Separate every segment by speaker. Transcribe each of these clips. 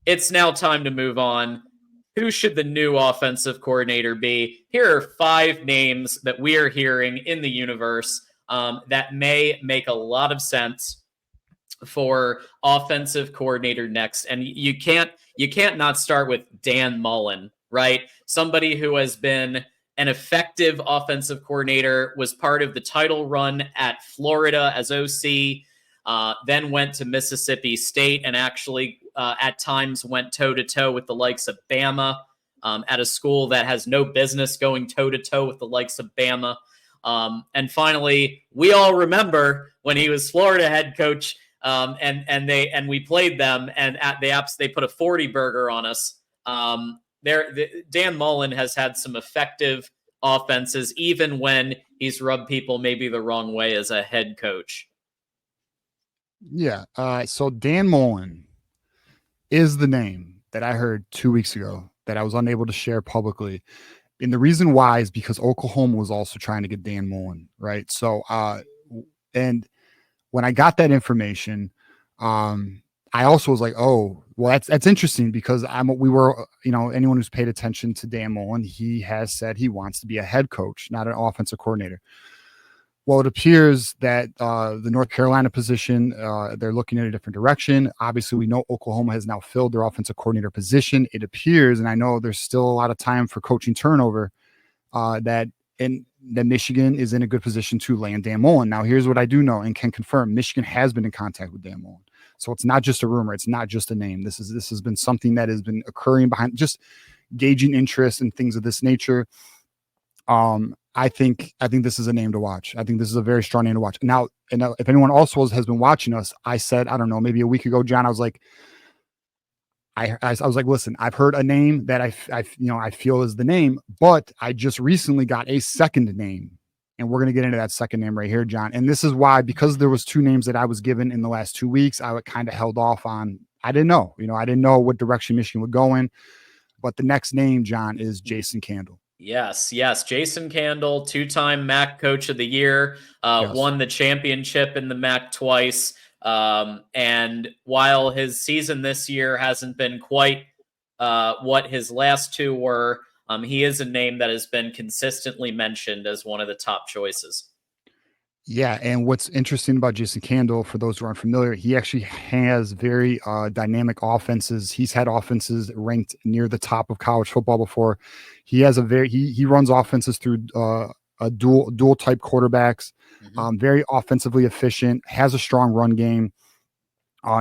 Speaker 1: it's now time to move on. Who should the new offensive coordinator be? Here are 5 names that we are hearing in the universe that may make a lot of sense for offensive coordinator next. And you can't not start with Dan Mullen, right? Somebody who has been an effective offensive coordinator, was part of the title run at Florida as OC, then went to Mississippi State and actually at times went toe-to-toe with the likes of Bama at a school that has no business going toe-to-toe with the likes of Bama. And finally, we all remember when he was Florida head coach, and we played them, and at the apps they put a 40 burger on us. Dan Mullen has had some effective offenses, even when he's rubbed people maybe the wrong way as a head coach.
Speaker 2: Yeah. So Dan Mullen is the name that I heard 2 weeks ago that I was unable to share publicly. And the reason why is because Oklahoma was also trying to get Dan Mullen, right? So, and when I got that information, I also was like, oh, well, that's interesting because anyone who's paid attention to Dan Mullen, he has said he wants to be a head coach, not an offensive coordinator. Well, it appears that the North Carolina position, they're looking in a different direction. Obviously, we know Oklahoma has now filled their offensive coordinator position. It appears, and I know there's still a lot of time for coaching turnover, that Michigan is in a good position to land Dan Mullen. Now, here's what I do know and can confirm: Michigan has been in contact with Dan Mullen, so it's not just a rumor. It's not just a name. This has been something that has been occurring behind, just gauging interest and things of this nature. I think this is a name to watch. I think this is a very strong name to watch. Now, if anyone also has been watching us, I said, I don't know, maybe a week ago, John, I was like, I was like, listen, I've heard a name that I feel is the name, but I just recently got a second name, and we're going to get into that second name right here, John. And this is why, because there was 2 names that I was given in the last 2 weeks, I kind of held off on. I didn't know what direction Michigan would go in, but the next name, John, is Jason Candle.
Speaker 1: Yes. Jason Candle, 2-time MAC Coach of the Year, yes. Won the championship in the MAC twice. And while his season this year hasn't been quite what his last 2 were, he is a name that has been consistently mentioned as one of the top choices.
Speaker 2: Yeah, and what's interesting about Jason Candle, for those who aren't familiar, he actually has very dynamic offenses. He's had offenses ranked near the top of college football before. He has he runs offenses through a dual type quarterbacks, very offensively efficient, has a strong run game.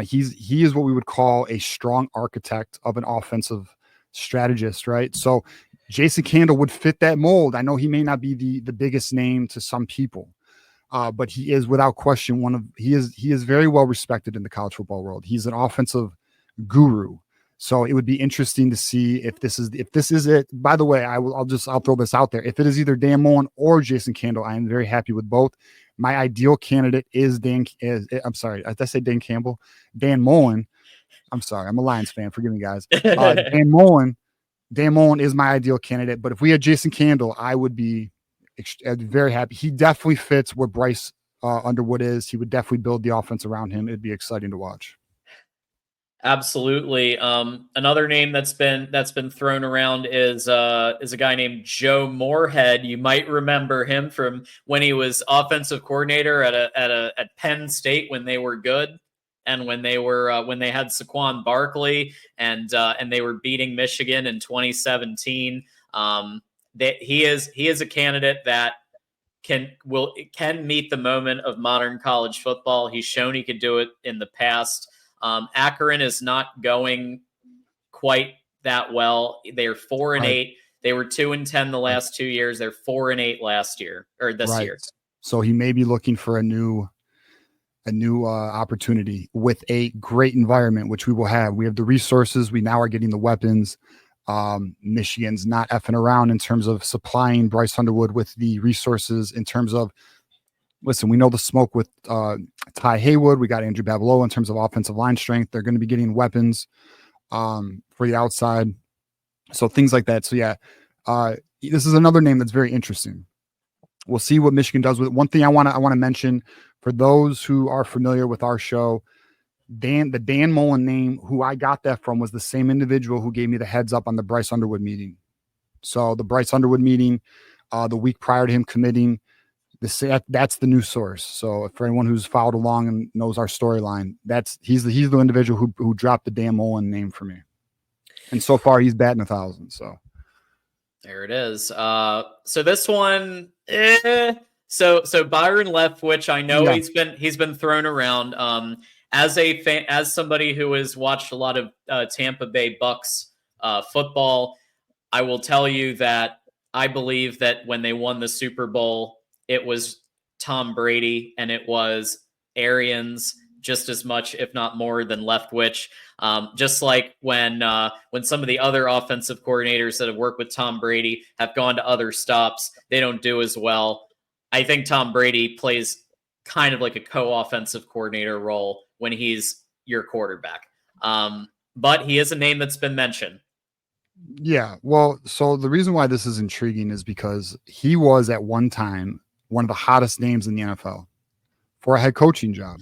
Speaker 2: He is what we would call a strong architect of an offensive strategist, right? So Jason Candle would fit that mold. I know he may not be the biggest name to some people. But he is without question he is very well respected in the college football world. He's an offensive guru. So it would be interesting to see if this is it. By the way, I'll throw this out there. If it is either Dan Mullen or Jason Candle, I am very happy with both. My ideal candidate is Dan Mullen. I'm sorry. I'm a Lions fan. Forgive me, guys. Dan Mullen is my ideal candidate. But if we had Jason Candle, I would be very happy. He definitely fits where Bryce Underwood is. He would definitely build the offense around him. It'd be exciting to watch.
Speaker 1: Absolutely. Another name that's been thrown around is a guy named Joe Moorhead. You might remember him from when he was offensive coordinator at Penn State when they were good, and when they had Saquon Barkley and they were beating Michigan in 2017. He is a candidate that can meet the moment of modern college football. He's shown he could do it in the past. Akron is not going quite that well. They are 4-8. They were 2-10 the last 2 years. They're 4-8 last year or this year.
Speaker 2: So he may be looking for a new opportunity with a great environment, which we will have. We have the resources. We now are getting the weapons. Michigan's not effing around in terms of supplying Bryce Underwood with the resources in terms of, listen, we know the smoke with Ty Haywood. We got Andrew Babalola in terms of offensive line strength. They're going to be getting weapons for the outside. So things like that. So yeah, this is another name that's very interesting. We'll see what Michigan does with it. One thing I want to mention for those who are familiar with our show, the Dan Mullen name, who I got that from, was the same individual who gave me the heads up on the Bryce Underwood meeting. So the Bryce Underwood meeting, the week prior to him committing, that's the new source. So for anyone who's followed along and knows our storyline, he's the individual who dropped the Dan Mullen name for me. And so far he's batting 1,000. So
Speaker 1: there it is. So this one, So Byron Leftwich, I know he's been thrown around. As somebody who has watched a lot of Tampa Bay Bucks football, I will tell you that I believe that when they won the Super Bowl, it was Tom Brady and it was Arians just as much, if not more, than Leftwich. Just like when some of the other offensive coordinators that have worked with Tom Brady have gone to other stops, they don't do as well. I think Tom Brady plays kind of like a co-offensive coordinator role when he's your quarterback. But he is a name that's been mentioned.
Speaker 2: Yeah, well, so the reason why this is intriguing is because he was at one time one of the hottest names in the NFL for a head coaching job.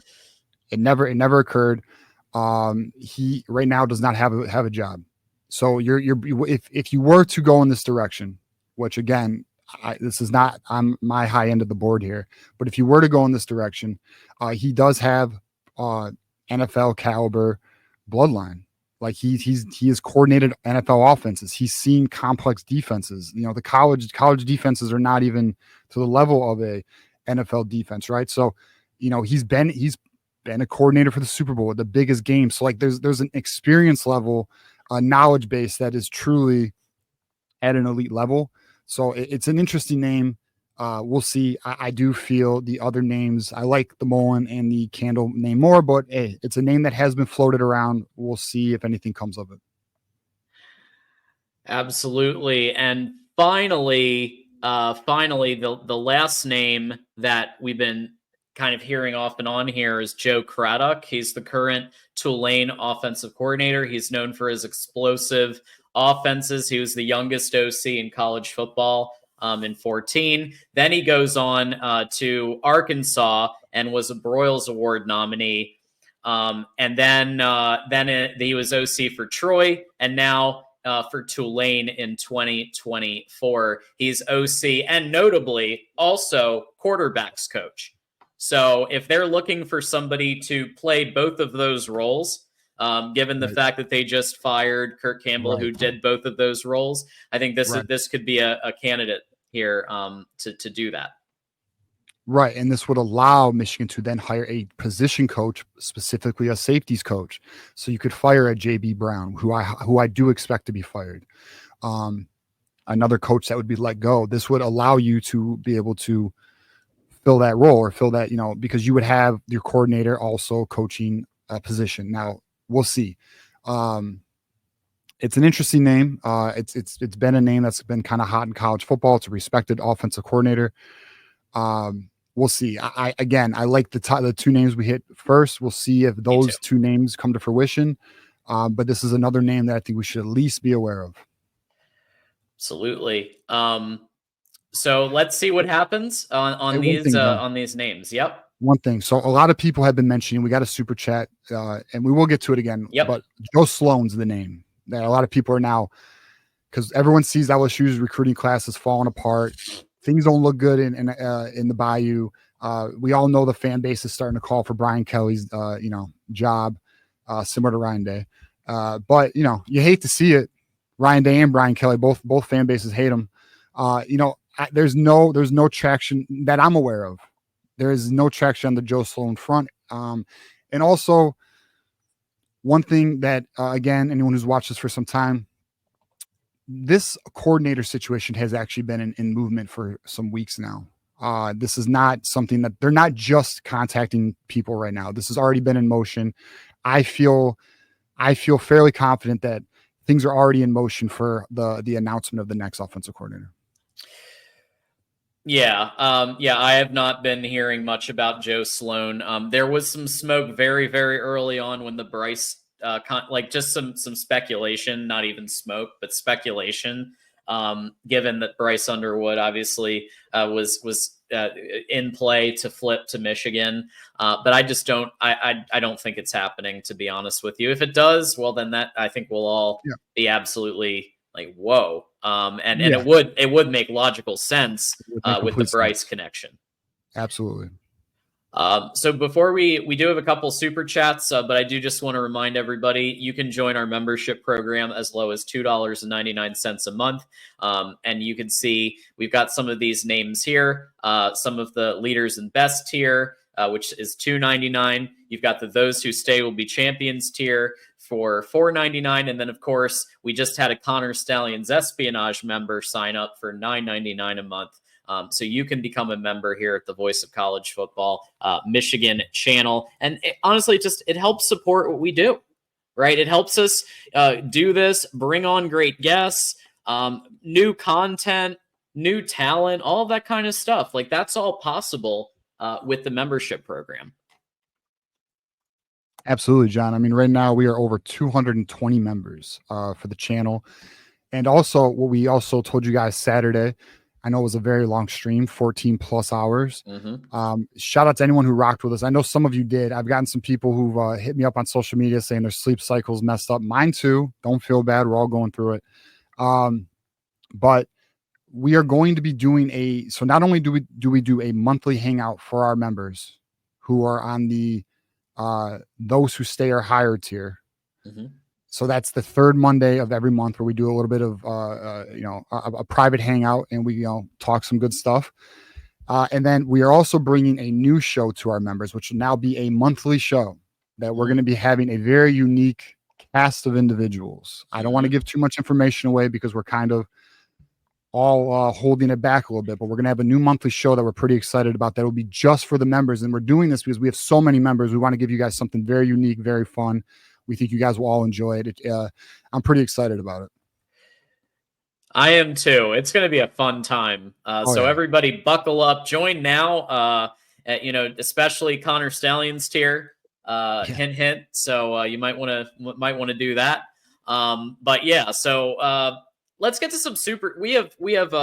Speaker 2: It never occurred. He right now does not have a job. So if you were to go in this direction, which again, this is not on my high end of the board here, but if you were to go in this direction, he does have NFL caliber bloodline. Like he has coordinated NFL offenses. He's seen complex defenses. You know, the college defenses are not even to the level of a NFL defense, right? So, you know, he's been a coordinator for the Super Bowl, the biggest game. So like there's an experience level, knowledge base that is truly at an elite level. So it's an interesting name. We'll see. I do feel the other names, I like the Mullen and the Candle name more, but hey, it's a name that has been floated around. We'll see if anything comes of it.
Speaker 1: Absolutely. And finally, the last name that we've been kind of hearing off and on here is Joe Craddock. He's the current Tulane offensive coordinator. He's known for his explosive offenses. He was the youngest OC in college football in 14. Then he goes on to Arkansas and was a Broyles Award nominee. And then he was OC for Troy, and now for Tulane in 2024. He's OC and notably also quarterbacks coach. So if they're looking for somebody to play both of those roles, given the fact that they just fired Kirk Campbell, who did both of those roles, I think this could be a candidate here to do that.
Speaker 2: Right. And this would allow Michigan to then hire a position coach, specifically a safeties coach. So you could fire a JB Brown, who I do expect to be fired. Another coach that would be let go. This would allow you to be able to fill that role or fill that, because you would have your coordinator also coaching a position. Now we'll see. It's an interesting name. It's been a name that's been kind of hot in college football. It's a respected offensive coordinator. We'll see. I like the two names we hit first. We'll see if those two names come to fruition. But this is another name that I think we should at least be aware of.
Speaker 1: Absolutely. So let's see what happens on these names. Yep.
Speaker 2: One thing. So a lot of people have been mentioning, we got a super chat, and we will get to it again.
Speaker 1: Yep. But
Speaker 2: Joe Sloan's the name that a lot of people are now, because everyone sees LSU's recruiting class is falling apart. Things don't look good in the Bayou. We all know the fan base is starting to call for Brian Kelly's job, similar to Ryan Day. But you hate to see it. Ryan Day and Brian Kelly, both fan bases hate him. There's no traction that I'm aware of. There is no traction on the Joe Sloan front. And also one thing that, again, anyone who's watched this for some time, this coordinator situation has actually been in movement for some weeks now. This is not something that they're not just contacting people right now. This has already been in motion. I feel fairly confident that things are already in motion for the announcement of the next offensive coordinator.
Speaker 1: Yeah. I have not been hearing much about Joe Sloan. There was some smoke very, very early on when the Bryce, just some speculation, not even smoke, but speculation given that Bryce Underwood obviously was in play to flip to Michigan. But I just don't. I don't think it's happening, to be honest with you. If it does, well, then that I think we'll all be absolutely like, whoa. And it would make logical sense with the Bryce connection.
Speaker 2: Absolutely.
Speaker 1: So before we do have a couple super chats, but I do just want to remind everybody, you can join our membership program as low as $2.99 a month. And you can see we've got some of these names here, some of the leaders and best tier, which is $2.99. You've got the Those Who Stay Will Be Champions tier for $4.99. And then, of course, we just had a Connor Stallions Espionage member sign up for $9.99 a month. So you can become a member here at the Voice of College Football Michigan channel. And honestly, it helps support what we do, right? It helps us do this, bring on great guests, new content, new talent, all that kind of stuff. Like, that's all possible with the membership program.
Speaker 2: Absolutely, John. I mean, right now we are over 220 members for the channel. And also, what we also told you guys Saturday, I know it was a very long stream, 14 plus hours. Shout out to anyone who rocked with us. I know some of you did. I've gotten some people who've hit me up on social media saying their sleep cycles messed up. Mine too. Don't feel bad. We're all going through it. But we are going to be doing so not only do we do a monthly hangout for our members who are on the Those Who Stay or Higher tier. So that's the third Monday of every month where we do a little bit of, a private hangout and we, talk some good stuff. And then we are also bringing a new show to our members, which will now be a monthly show that we're going to be having a very unique cast of individuals. I don't want to give too much information away because we're kind of all holding it back a little bit, but we're going to have a new monthly show that we're pretty excited about that will be just for the members. And we're doing this because we have so many members. We want to give you guys something very unique, very fun. We think you guys will all enjoy it. I'm pretty excited about it.
Speaker 1: I am too. It's going to be a fun time. Everybody buckle up, join now, especially Connor Stallions tier, hint, hint. So you might want to do that. But yeah, so let's get to some we have